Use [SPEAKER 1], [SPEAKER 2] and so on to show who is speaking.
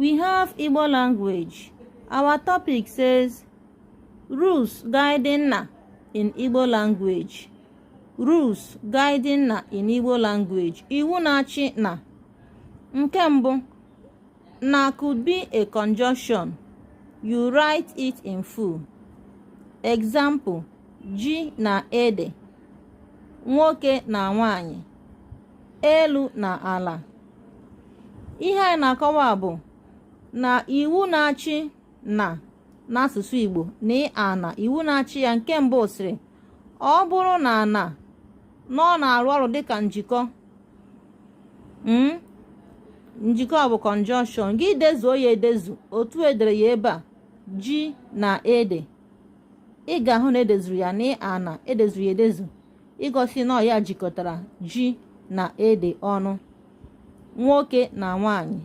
[SPEAKER 1] We have Igbo language. Our topic says rules guiding na in Igbo language. Rules guiding na in Igbo language. Iwu na-achị na. Nke mbụ, na could be a conjunction. You write it in full. Example, ji na ede, nwoke na nwanyị, elu na ala. Ihe anyị na-akọwa bụ na iwu na-achị na n'asụsụ Igbo na ana, iwu na-achị ya nke mbụ sịrị ọ bụrụ na ana nọ na-arụ ọrụ dịka njikọ, njikọ bụ conjunction, gị dezuo ya edezu otu edere ya ebe a, ji na ede. Ị ga-ahụ na edezuru ya na ana, edezuru ya edezu, ịgosi na ya jikọtara ji na ede ọnụ. Nwoke na nwanyị,